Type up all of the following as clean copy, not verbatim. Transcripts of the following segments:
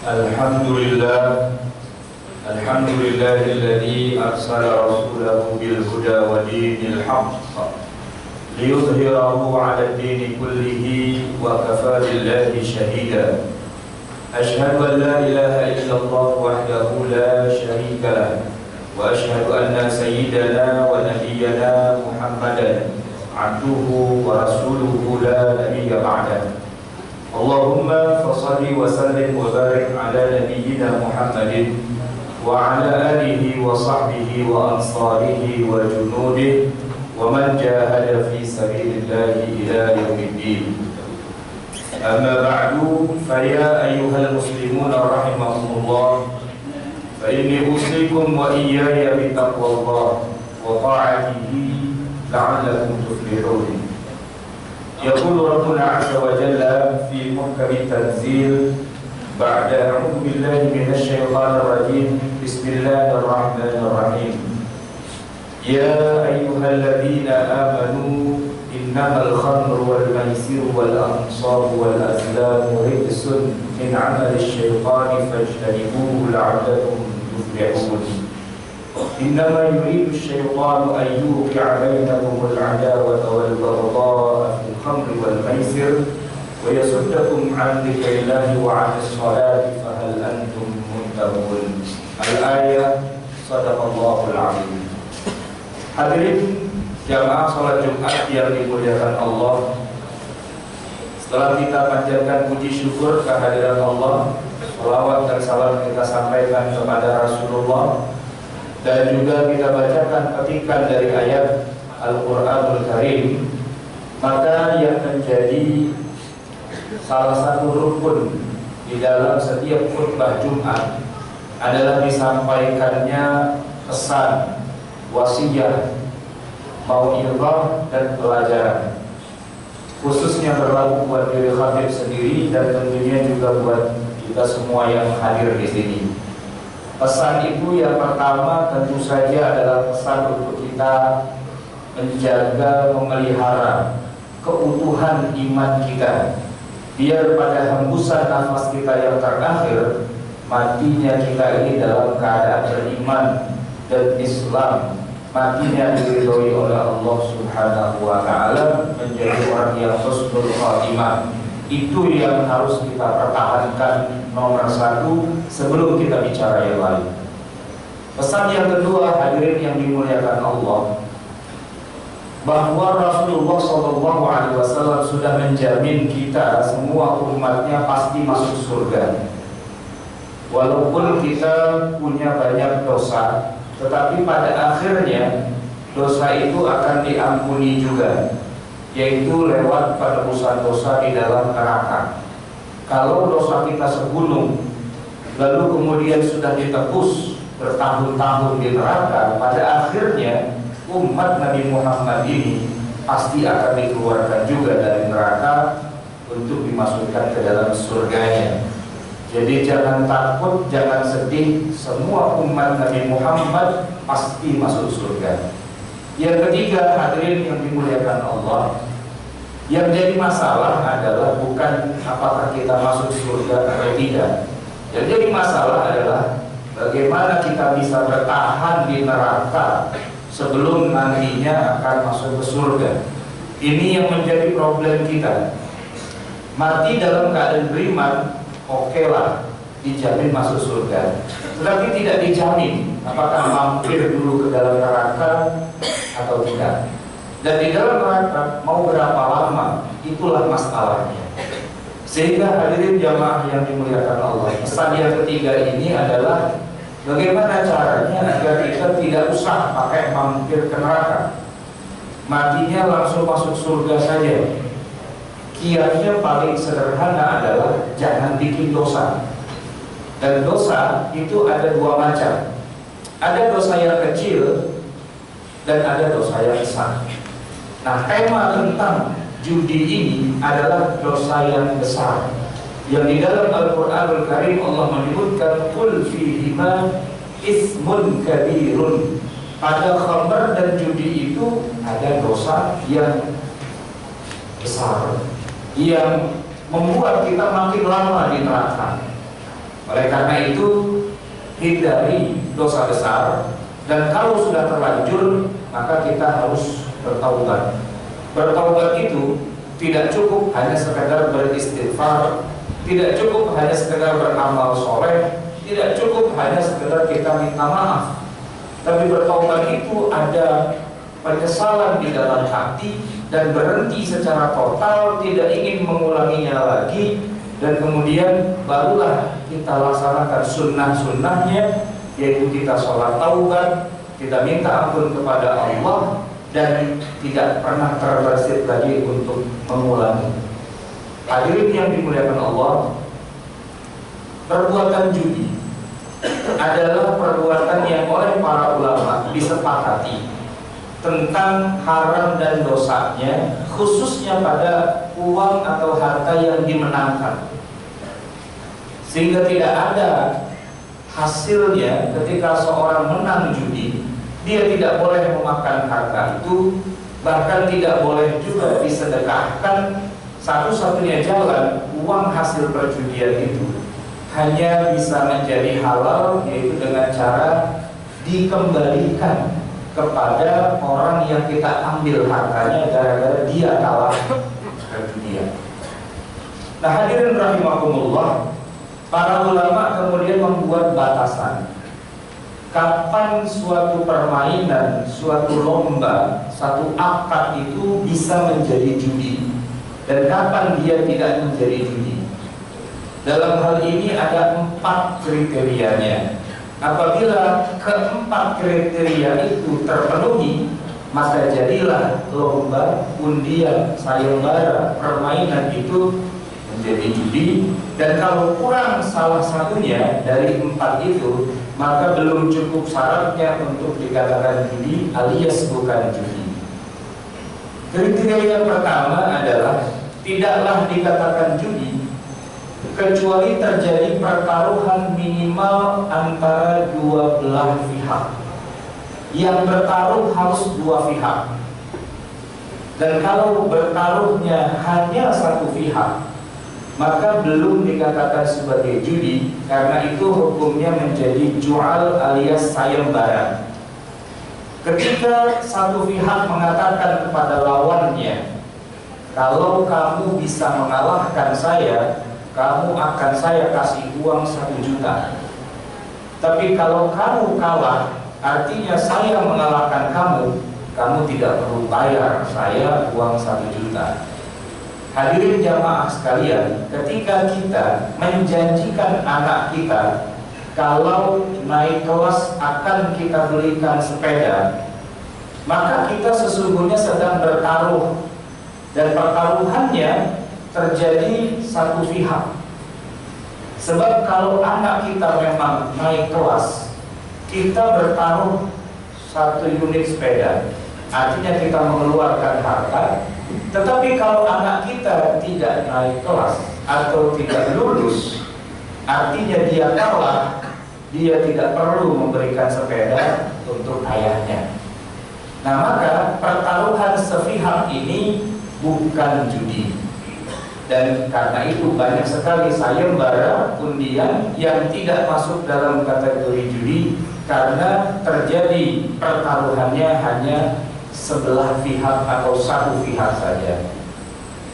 Alhamdulillah, alhamdulillahilladzi arsala rasulahu bil huda wa dinil haqq liyudhhirahu 'ala ad-dini kullihi wa kafaa billahi shahida. Ashhadu an la ilaha illallah wahdahu la sharika lah wa ashhadu anna sayyidana wa nabiyyana Muhammadan 'abduhu wa rasuluhu la nabiyya ba'dahu. Allahumma fasalli wa sallim wa barik ala nabiyyina Muhammadin wa ala alihi wa sahbihi wa ansarihi wa junudihi wa man jahada fi sabilillahi ila yaumiddin. Amma ba'du, fa ya ayyuhal muslimuna rahimakumullah, fa inni usikum wa iyaya bi taqwallah wa ta'atihi la'allakum tuflihun. يقول ربنا عز وجل في محكم التنزيل بعد أعوذ بالله من الشيطان الرجيم بسم الله الرحمن الرحيم يا أيها الذين آمنوا إنما الخمر والميسر والأنصاب والأزلام رجس من عمل الشيطان فاجتنبوه لعلكم تفلحون إنما يريد الشيطان أن يوقع بينكم العداوة والبغضاء في الخمر والميسر ويصدكم عن ذكر الله وعن الصلاة فهل أنتم منتهون. Al-ayah. Sadaqallahul azim. Hadirin jamaah salat Jumat yang dimuliakan Allah, setelah kita panjatkan puji syukur kehadiran Allah, salawat dan salam kita sampaikan kepada Rasulullah, dan juga kita bacakan petikan dari ayat Al-Quranul Karim, maka yang menjadi salah satu rukun di dalam setiap khutbah Jumat adalah disampaikannya pesan, wasiat, mau'izah dan pelajaran. Khususnya berlaku buat diri khatib sendiri dan tentunya juga buat kita semua yang hadir di sini. Pesan itu yang pertama tentu saja adalah pesan untuk kita menjaga, memelihara keutuhan iman kita, biar pada hembusan nafas kita yang terakhir, matinya kita ini dalam keadaan beriman dan Islam, matinya diridhoi oleh Allah Subhanahu wa ta'ala, menjadi orang yang husnul khatimah. Itu yang harus kita pertahankan nomor satu sebelum kita bicara yang lain. Pesan yang kedua, hadirin yang dimuliakan Allah, bahwa Rasulullah SAW sudah menjamin kita semua umatnya pasti masuk surga. Walaupun kita punya banyak dosa, tetapi pada akhirnya dosa itu akan diampuni juga, yaitu lewat penebusan dosa di dalam neraka. Kalau dosa kita segunung, lalu kemudian sudah ditebus bertahun-tahun di neraka, pada akhirnya umat Nabi Muhammad ini pasti akan dikeluarkan juga dari neraka untuk dimasukkan ke dalam surganya. Jadi jangan takut, jangan sedih, semua umat Nabi Muhammad pasti masuk surga. Yang ketiga, hadirin yang dimuliakan Allah, yang jadi masalah adalah bukan apakah kita masuk surga atau tidak. Yang jadi masalah adalah bagaimana kita bisa bertahan di neraka sebelum nantinya akan masuk ke surga. Ini yang menjadi problem kita. Mati dalam keadaan beriman, oke lah, dijamin masuk surga. Tetapi tidak dijamin apakah mampir dulu ke dalam neraka atau tidak. Dan di dalam neraka mau berapa lama, itulah masalahnya. Sehingga hadirin jamaah yang dimuliakan Allah, pesan yang ketiga ini adalah bagaimana caranya agar kita tidak usah pakai mampir ke neraka, matinya langsung masuk surga saja. Kiatnya paling sederhana adalah jangan bikin dosa. Dan dosa itu ada dua macam. Ada dosa yang kecil dan ada dosa yang besar. Nah, tema tentang judi ini adalah dosa yang besar, yang di dalam Al-Quranul Karim Allah menyebutkan qul fihima ismun kabirun. Pada khamr dan judi itu ada dosa yang besar, yang membuat kita makin lama di neraka. Oleh karena itu, hindari dosa besar, dan kalau sudah terlanjur maka kita harus bertaubat. Bertaubat itu tidak cukup hanya sekedar beristighfar, tidak cukup hanya sekedar beramal soleh, tidak cukup hanya sekedar kita minta maaf. Tapi bertaubat itu ada penyesalan di dalam hati dan berhenti secara total, tidak ingin mengulanginya lagi, dan kemudian barulah kita laksanakan sunnah-sunnahnya, yaitu kita sholat taubat, kita minta ampun kepada Allah, dan tidak pernah terbersit lagi untuk mengulangi. Hadirin yang dimuliakan Allah, perbuatan judi adalah perbuatan yang oleh para ulama disepakati tentang haram dan dosanya, khususnya pada uang atau harta yang dimenangkan, sehingga tidak ada hasilnya ketika seorang menang judi. Dia tidak boleh memakan harta itu, bahkan tidak boleh juga disedekahkan. Satu-satunya jalan uang hasil perjudian itu hanya bisa menjadi halal, yaitu dengan cara dikembalikan kepada orang yang kita ambil hartanya gara-gara dia kalah perjudian. Nah, hadirin rahimakumullah, para ulama kemudian membuat batasan kapan suatu permainan, suatu lomba, satu akad itu bisa menjadi judi dan kapan dia tidak menjadi judi. Dalam hal ini ada 4 kriterianya. Apabila keempat kriteria itu terpenuhi, maka jadilah lomba, undian, sayembara, permainan itu menjadi judi. Dan kalau kurang salah satunya dari 4 itu, maka belum cukup syaratnya untuk dikatakan judi alias bukan judi. Kriteria yang pertama adalah tidaklah dikatakan judi kecuali terjadi pertaruhan minimal antara dua belah pihak. Yang bertaruh harus dua pihak. Dan kalau bertaruhnya hanya satu pihak, maka belum dikatakan sebagai judi, karena itu hukumnya menjadi jual alias sayembara. Ketika satu pihak mengatakan kepada lawannya, kalau kamu bisa mengalahkan saya, kamu akan saya kasih uang 1 juta. Tapi kalau kamu kalah, artinya saya mengalahkan kamu, kamu tidak perlu bayar saya uang 1 juta. Hadirin jamaah sekalian, ketika kita menjanjikan anak kita kalau naik kelas akan kita belikan sepeda, maka kita sesungguhnya sedang bertaruh, dan pertaruhannya terjadi satu pihak. Sebab kalau anak kita memang naik kelas, kita bertaruh 1 unit sepeda, artinya kita mengeluarkan harta. Tetapi kalau anak kita tidak naik kelas atau tidak lulus, artinya dia kalah, dia tidak perlu memberikan sepeda untuk ayahnya. Nah, maka pertaruhan sepihak ini bukan judi. Dan karena itu banyak sekali sayembara, undian yang tidak masuk dalam kategori judi, karena terjadi pertaruhannya hanya sebelah pihak atau satu pihak saja.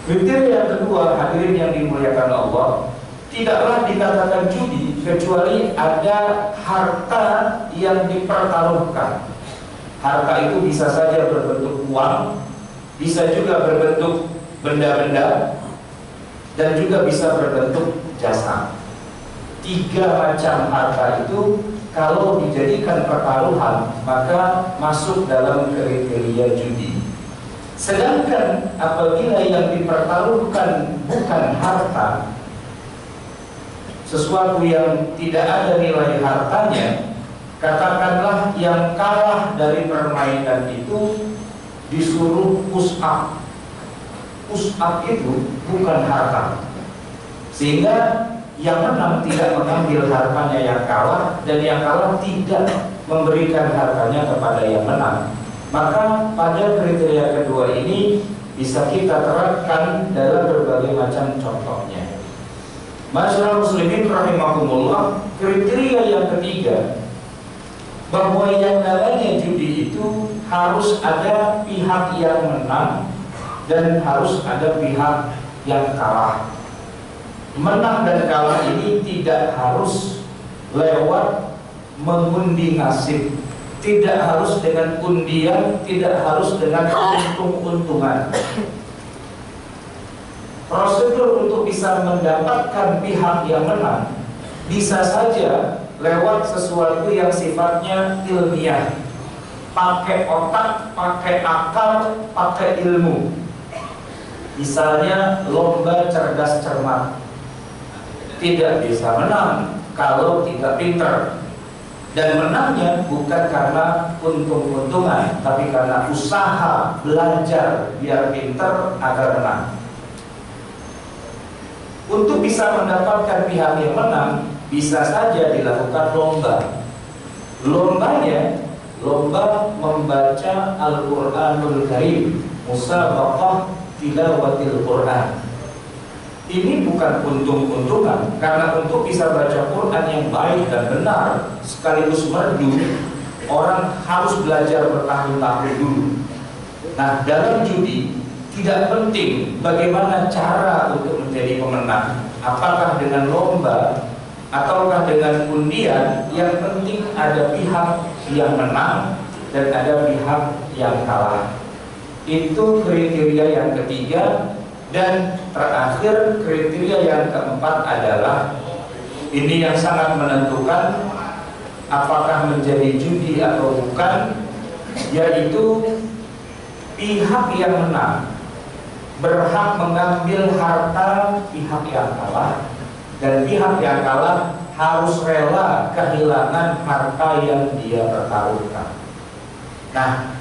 Kriteria yang kedua, hadirin yang dimuliakan Allah, tidaklah dikatakan judi kecuali ada harta yang dipertaruhkan. Harta itu bisa saja berbentuk uang, bisa juga berbentuk benda-benda, dan juga bisa berbentuk jasa. 3 macam harta itu kalau dijadikan pertaruhan, maka masuk dalam kriteria judi. Sedangkan apabila yang dipertaruhkan bukan harta, sesuatu yang tidak ada nilai hartanya, katakanlah yang kalah dari permainan itu disuruh push up. Push up itu bukan harta, sehingga yang menang tidak mengambil hartanya yang kalah, dan yang kalah tidak memberikan hartanya kepada yang menang. Maka pada kriteria kedua ini bisa kita terapkan dalam berbagai macam contohnya. Masyaallah muslimin rahimakumullah, kriteria yang ketiga bahwa yang namanya judi itu harus ada pihak yang menang dan harus ada pihak yang kalah. Menang dan kalah ini tidak harus lewat mengundi nasib, tidak harus dengan undian, tidak harus dengan untung-untungan. Prosedur untuk bisa mendapatkan pihak yang menang bisa saja lewat sesuatu yang sifatnya ilmiah, pakai otak, pakai akal, pakai ilmu. Misalnya lomba cerdas cermat, tidak bisa menang kalau tidak pintar. Dan menangnya bukan karena untung-untungan, tapi karena usaha belajar biar pintar agar menang. Untuk bisa mendapatkan pihak yang menang, bisa saja dilakukan lomba. Lombanya, lomba membaca Al-Quranul Karim, musabaqah tilawatil Quran. Ini bukan untung-untungan, karena untuk bisa baca Quran yang baik dan benar sekaligus merdu, orang harus belajar bertahun-tahun dulu. Nah, dalam judi tidak penting bagaimana cara untuk menjadi pemenang, apakah dengan lomba ataukah dengan undian. Yang penting ada pihak yang menang dan ada pihak yang kalah. Itu kriteria yang ketiga. Dan terakhir, kriteria yang keempat adalah ini yang sangat menentukan apakah menjadi judi atau bukan, yaitu pihak yang menang berhak mengambil harta pihak yang kalah, dan pihak yang kalah harus rela kehilangan harta yang dia pertaruhkan. Nah,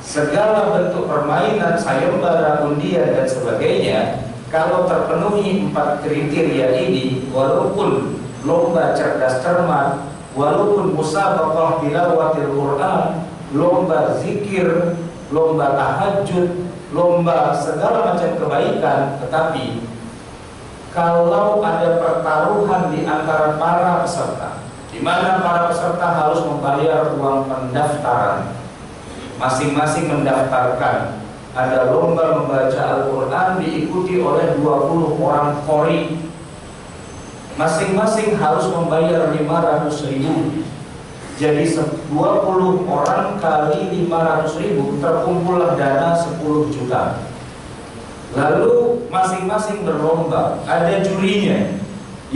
segala bentuk permainan, sayembara, undian dan sebagainya, kalau terpenuhi 4 kriteria ini, walaupun lomba cerdas cermat, walaupun musabaqah tilawatil Quran, lomba zikir, lomba tahajud, lomba segala macam kebaikan, tetapi kalau ada pertaruhan di antara para peserta, di mana para peserta harus membayar uang pendaftaran, masing-masing mendaftarkan, ada lomba membaca Al-Quran diikuti oleh 20 orang qori, masing-masing harus membayar 500.000. Jadi 20 orang kali 500.000, terkumpullah dana 10 juta. Lalu masing-masing berlomba, ada jurinya.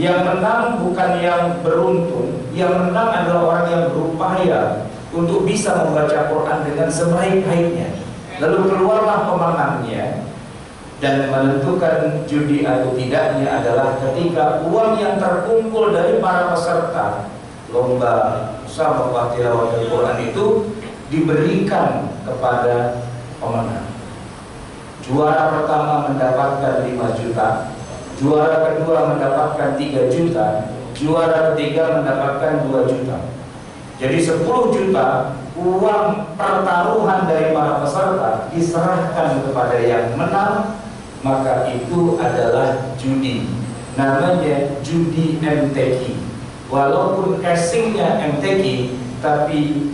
Yang menang bukan yang beruntung, yang menang adalah orang yang berupaya untuk bisa membaca Quran dengan sebaik-baiknya. Lalu keluarlah pemenangnya, dan menentukan judi atau tidaknya adalah ketika uang yang terkumpul dari para peserta lomba musabaqah tilawatil Quran itu diberikan kepada pemenang. Juara pertama mendapatkan 5 juta, juara kedua mendapatkan 3 juta, juara ketiga mendapatkan 2 juta. Jadi 10 juta uang pertaruhan dari para peserta diserahkan kepada yang menang, maka itu adalah judi. Namanya judi MTQ. Walaupun casingnya MTQ, tapi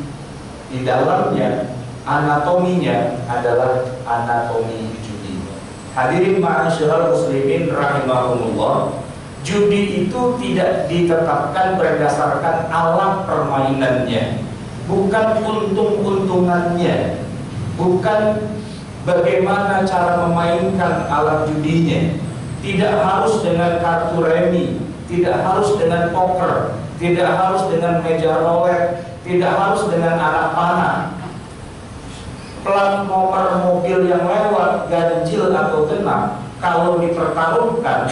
di dalamnya anatominya adalah anatomi judi. Hadirin ma'asyiral muslimin rahimahumullah, judi itu tidak ditetapkan berdasarkan alat permainannya, bukan untung-untungannya, bukan bagaimana cara memainkan alat judinya. Tidak harus dengan kartu remi, tidak harus dengan poker, tidak harus dengan meja roulette, tidak harus dengan anak panah. Plat nomor mobil yang lewat, ganjil atau genap, kalau dipertaruhkan,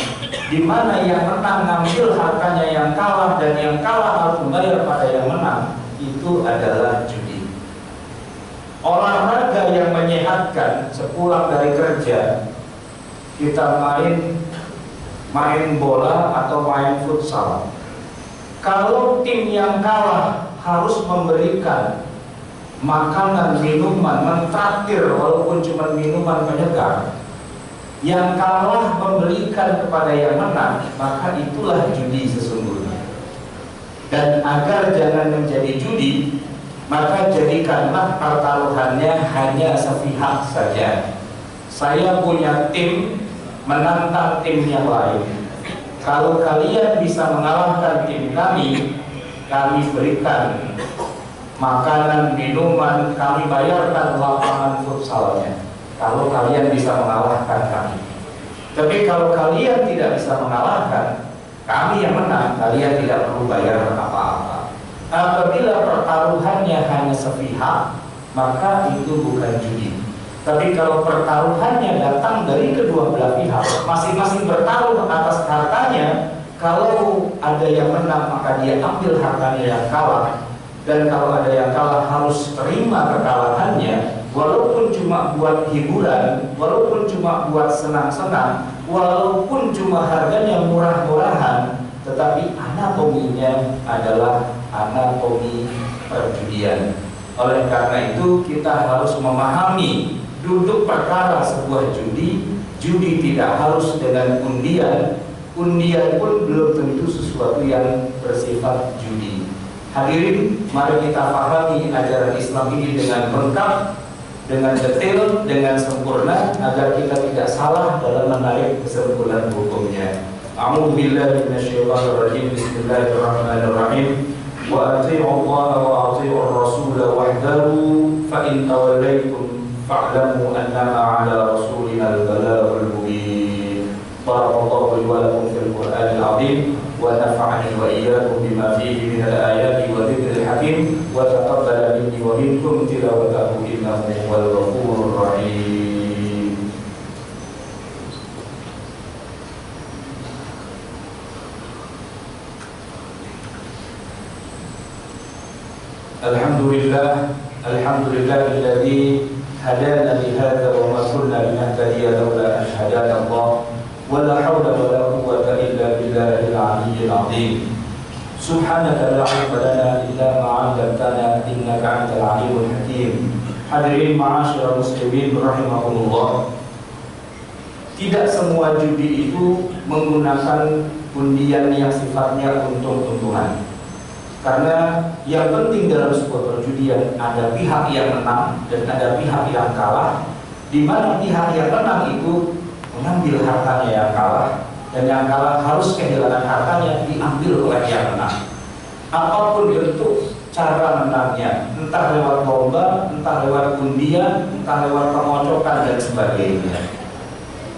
di mana yang menang ngambil hartanya yang kalah dan yang kalah harus membayar pada yang menang, itu adalah judi. Olahraga yang menyehatkan, sepulang dari kerja kita main bola atau main futsal. Kalau tim yang kalah harus memberikan makanan, minuman, mentraktir walaupun cuma minuman penyegar, yang kalah memberikan kepada yang menang, maka itulah judi sesungguhnya. Dan agar jangan menjadi judi, maka jadikanlah pertaruhannya hanya sepihak saja. Saya punya tim menantang tim yang lain. Kalau kalian bisa mengalahkan tim kami berikan makanan, minuman, kami bayarkan lapangan futsalnya. Kalau kalian bisa mengalahkan kami. Tapi kalau kalian tidak bisa mengalahkan, kami yang menang, kalian tidak perlu bayar apa-apa. Apabila pertaruhannya hanya sepihak, maka itu bukan judi. Tapi kalau pertaruhannya datang dari kedua belah pihak, masing-masing bertaruh atas hartanya, kalau ada yang menang maka dia ambil hartanya yang kalah, dan kalau ada yang kalah harus terima kekalahannya, walaupun cuma buat hiburan, walaupun cuma buat senang-senang, walaupun cuma harganya murah-murahan, tetapi anatominya adalah anatomi perjudian. Oleh karena itu kita harus memahami duduk perkara sebuah judi. Judi tidak harus dengan undian, undian pun belum tentu sesuatu yang bersifat judi. Hadirin, mari kita pahami ajaran Islam ini dengan lengkap, dengan detail, dengan sempurna, agar kita tidak salah dalam menarik kesimpulan hukumnya. A'udzu billahi minasyaitonir rajim. Bismillahirrahmanirrahim. Wa atii'u Allah wa atii'ur rasul wahdahu fa in tawallaytum fa'lamu annama 'ala rasulina al-balaghul mubin. Barakallahu li wa lakum fil Qur'anil 'azim wa nafa'ani wa iyyakum bima fihi minal ayati wa dzikril hakim wa taqabbala minni wa minkum tilawatahu innahu huwal ghafurur rahim. Alhamdulillah, alhamdulillahilladzi hadana li hadza wa ma kunna linahtadiya laula an hadana Allah. ولا حول ولا قوة إلا بالله العلي العظيم. سبحانك لا علم لنا إلا ما علمتنا إنك أنت العليم الحكيم. Hadirin ma'asyiral muslimin rahimakumullah. Tidak semua judi itu menggunakan undian yang sifatnya untung-untungan. Karena yang penting dalam sebuah perjudian ada pihak yang menang dan ada pihak yang kalah, di mana pihak yang menang itu mengambil hartanya yang kalah, dan yang kalah harus kehilangan hartanya diambil oleh yang menang. Apapun bentuk cara menangnya, entah lewat lomba, entah lewat undian, entah lewat pemocokan dan sebagainya.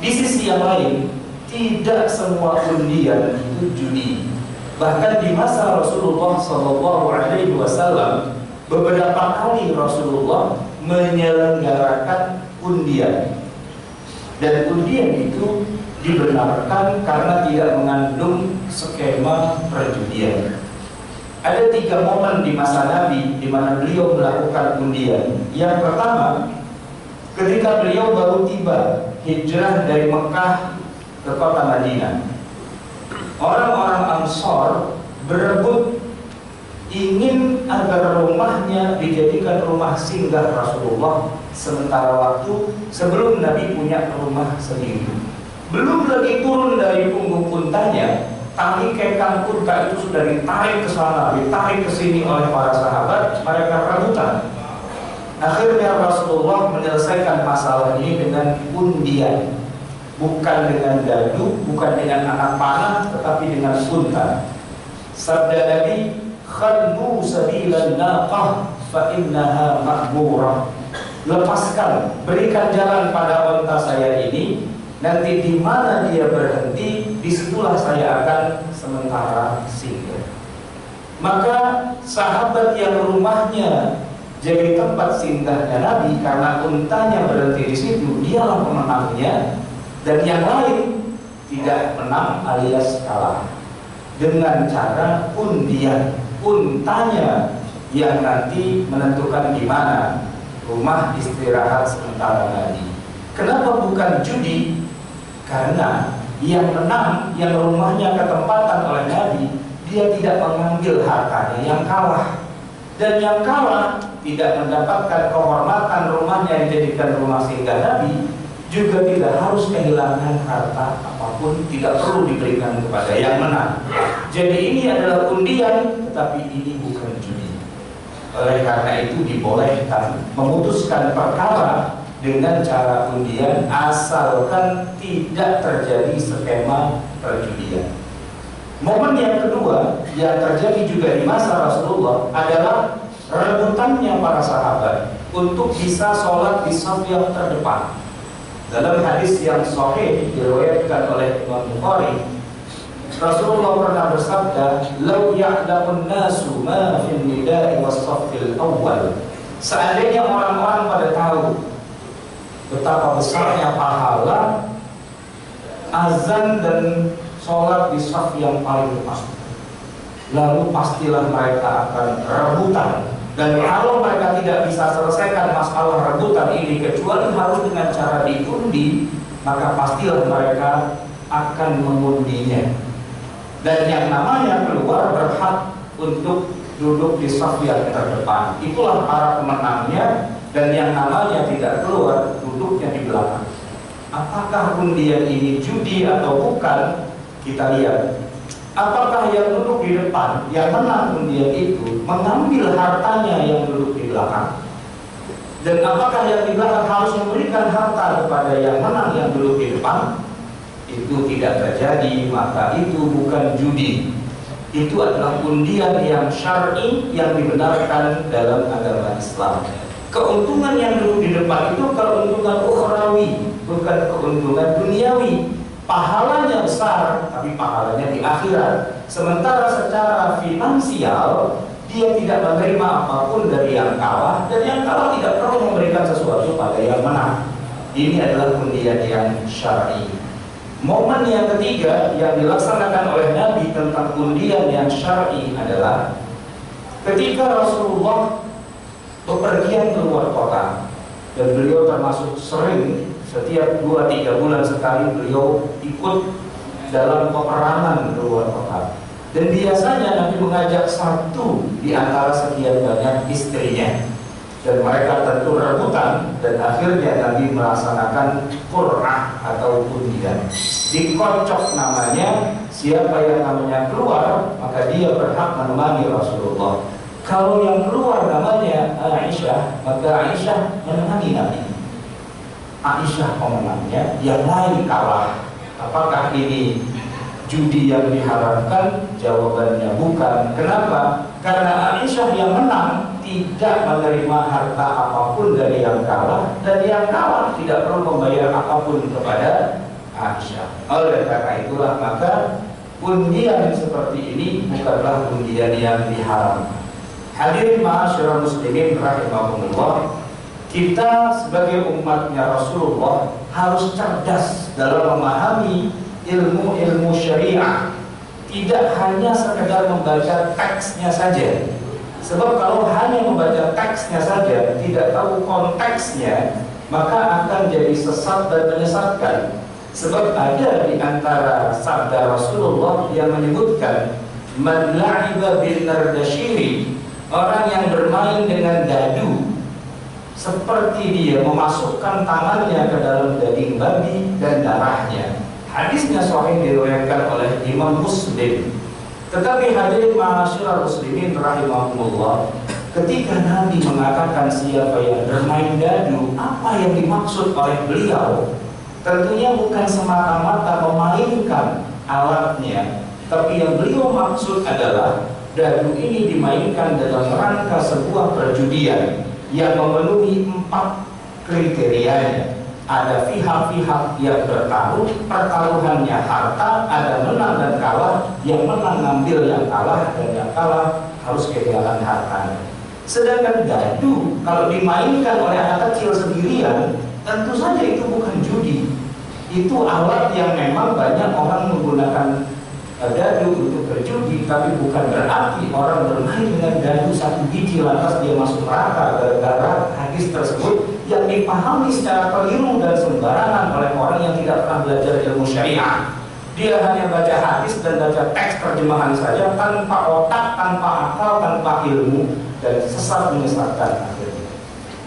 Di sisi yang lain, tidak semua undian itu judi. Bahkan di masa Rasulullah SAW, beberapa kali Rasulullah menyelenggarakan undian. Dan undian itu dibenarkan karena tidak mengandung skema perjudian. Ada 3 momen di masa Nabi di mana beliau melakukan undian. Yang pertama, ketika beliau baru tiba hijrah dari Mekah ke kota Madinah, orang-orang Ansor berebut ingin agar rumahnya dijadikan rumah singgah Rasulullah sementara waktu sebelum Nabi punya rumah sendiri. Belum lagi turun dari punggung untanya, tali kekang unta itu sudah ditarik ke sana, ditarik ke sini oleh para sahabat. Mereka rebutan. Akhirnya Rasulullah menyelesaikan masalah ini dengan undian, bukan dengan dadu, bukan dengan anak panah, tetapi dengan unta. Sabda Nabi, "Khallu sabilan naqah fa innaha ma'murah." Lepaskan, berikan jalan pada unta saya ini. Nanti di mana dia berhenti, disitulah saya akan sementara singgah. Maka sahabat yang rumahnya jadi tempat singgahnya Nabi karena untanya berhenti di situ, dialah pemenangnya, dan yang lain tidak menang alias kalah dengan cara undian. Untanya yang nanti menentukan di mana rumah istirahat sementara Nabi. Kenapa bukan judi? Karena yang menang, yang rumahnya ketempatan oleh Nabi, dia tidak mengambil hartanya yang kalah. Dan yang kalah tidak mendapatkan kehormatan rumahnya yang dijadikan rumah singgah Nabi. juga tidak harus kehilangan harta apapun, tidak perlu diberikan kepada yang menang. Jadi ini adalah undian, tetapi ini bukan judi. Oleh karena itu dibolehkan memutuskan perkara dengan cara undian asalkan tidak terjadi skema perjudian. Momen yang kedua yang terjadi juga di masa Rasulullah adalah rebutannya para sahabat untuk bisa sholat di saf yang terdepan. Dalam hadis yang sahih diriwayatkan oleh Imam Bukhari, Rasulullah pernah bersabda, "Lau ya'lamun nasu ma fil nida'i was-saffil awwal." Seandainya orang-orang pada tahu betapa besarnya pahala azan dan sholat di saf yang paling depan, lalu pastilah mereka akan rebutan. Dan kalau mereka tidak bisa selesaikan masalah rebutan ini kecuali harus dengan cara diundi, maka pastilah mereka akan mengundinya. Dan yang namanya keluar berhak untuk duduk di saf yang terdepan, itulah para pemenangnya. Dan yang namanya tidak keluar, duduknya di belakang. Apakah undian ini judi atau bukan? Kita lihat. Apakah yang duduk di depan, yang menang undian itu, mengambil hartanya yang duduk di belakang? Dan apakah yang di belakang harus memberikan harta kepada yang menang yang duduk di depan? Itu tidak terjadi, maka itu bukan judi. Itu adalah undian yang syar'i yang dibenarkan dalam agama Islam. Keuntungan yang duduk di depan itu keuntungan ukhrawi, bukan keuntungan duniawi. Pahalanya besar, tapi pahalanya di akhirat. Sementara secara finansial dia tidak menerima apapun dari yang kalah, dan yang kalah tidak perlu memberikan sesuatu pada yang menang. Ini adalah undian yang syar'i. Momen yang ketiga yang dilaksanakan oleh Nabi tentang undian yang syar'i adalah ketika Rasulullah bepergian keluar kota, dan beliau termasuk sering setiap 2-3 bulan sekali beliau ikut dalam peperangan keluar kota. Dan biasanya Nabi mengajak satu di antara sekian banyak istrinya, dan mereka tentu rebutan, dan akhirnya Nabi melaksanakan qur'ah atau undian. Dikocok namanya, siapa yang namanya keluar maka dia berhak menemani Rasulullah. Kalau yang keluar namanya Aisyah, maka Aisyah menemani Nabi. Aisyah pemenangnya, yang lain kalah. Apakah ini judi yang diharapkan? Jawabannya bukan. Kenapa? Karena Aisyah yang menang tidak menerima harta apapun dari yang kalah, dan yang kalah tidak perlu membayar apapun kepada Aisyah. Oleh karena itulah maka undian seperti ini bukanlah undian yang diharamkan. Hadirin ma'asyiral muslimin rahimahumullah, kita sebagai umatnya Rasulullah harus cerdas dalam memahami ilmu-ilmu syariah. Tidak hanya sekedar membaca teksnya saja. Sebab kalau hanya membaca teksnya saja, tidak tahu konteksnya, maka akan jadi sesat dan menyesatkan. Sebab ada di antara sabda Rasulullah yang menyebutkan, "Man la'iba bin nardashiri," orang yang bermain dengan dadu, seperti dia memasukkan tangannya ke dalam daging babi dan darahnya. Hadisnya sahih diriwayatkan oleh Imam Muslim. Tetapi hadirin ma'asyiral muslimin rahimahumullah, ketika Nabi mengatakan siapa yang bermain dadu, apa yang dimaksud oleh beliau? Tentunya bukan semata-mata memainkan alatnya, tapi yang beliau maksud adalah dadu ini dimainkan dalam rangka sebuah perjudian yang memenuhi 4 kriterianya. Ada pihak-pihak yang bertaruh, pertaruhannya harta, ada menang dan kalah, yang menang ngambil yang kalah, dan yang kalah harus kehilangan hartanya. Sedangkan dadu kalau dimainkan oleh anak kecil sendirian, tentu saja itu bukan judi. Itu alat yang memang banyak orang menggunakan dadu untuk berjudi, tapi bukan berarti orang bermain dengan dadu satu biji lantas dia masuk neraka gara-gara hadis tersebut yang dipahami secara keliru dan sembarangan oleh orang yang tidak pernah belajar ilmu syariah. Dia hanya baca hadis dan baca teks terjemahan saja tanpa otak, tanpa akal, tanpa ilmu, dan sesat menyesatkan akhirnya.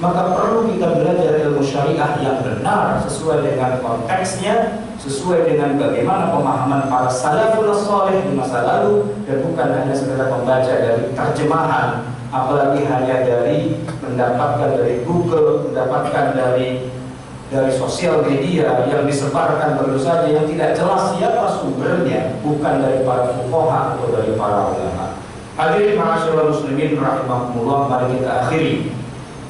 maka perlu kita belajar ilmu syariah yang benar sesuai dengan konteksnya, sesuai dengan bagaimana pemahaman para salafun saleh di masa lalu, dan bukan hanya sekedar membaca dari terjemahan, apalagi hanya dari mendapatkan dari Google, mendapatkan dari sosial media yang disebarkan baru saja, yang tidak jelas siapa sumbernya, bukan dari para fuqaha atau dari para ulama. Hadirin ma'asyiral muslimin rahimakumullah, mari kita akhiri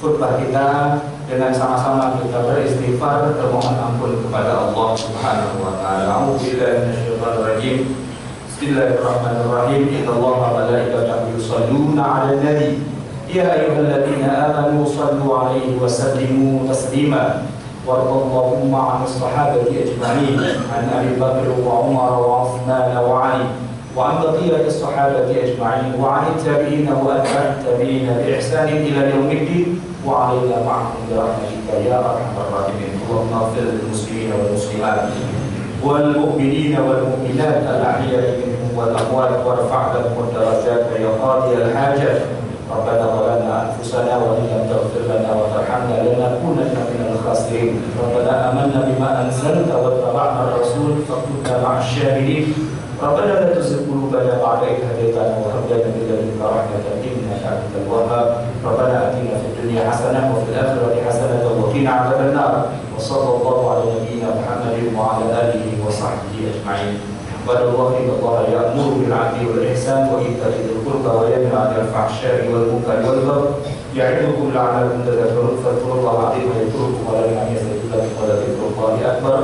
khutbah kita dengan sama-sama kita beristighfar, bermohon ampun kepada Allah Subhanahu wa taala. A'udzubillahi minasyaitonir rajim. Bismillahirrahmanirrahim. Innallaha wa malaikatahu yusholluna 'alan nabi. Ya ayyuhalladzina amanu shallu 'alaihi wa sallimu taslima. Warḍallahu 'anil sahabati ajma'in. An Abi Bakr wa Umar wa Uthman wa 'Ali. وعن بقية الصحابة أجمعين وعن التابعين وأتباع التابعين بإحسان إلى يوم الدين وعلينا معهم برحمتك يا أرحم الراحمين. اللهم اغفر للمسلمين والمسلمات والمؤمنين والمؤمنات الأحياء منهم والأموات وارفع لهم الدرجات يا قاضي الحاجات. ربنا ظلمنا أنفسنا وإن لم تغفر لنا وترحمنا لنكونن من الخاسرين. ربنا آمنا بما أنزلت واتبعنا الرسول فكنا مع الشاهدين. ربنا لا تزغ قلوبنا بعد إذ هديتنا وهب لنا من لدنك رحمة إنك أنت الوهاب. ربنا آتنا في الدنيا حسنة وفي الآخرة حسنة وقنا عذاب النار. وصلى الله على نبينا محمد وعلى آله وصحبه أجمعين. عباد الله إن الله يأمر بالعدل والإحسان وإيتاء ذي القربى وينهى عن الفحشاء والمنكر والبغي يعظكم لعلكم تذكرون. فاذكروا الله العظيم يذكركم ولكم يزدكم ولذكر الله أكبر.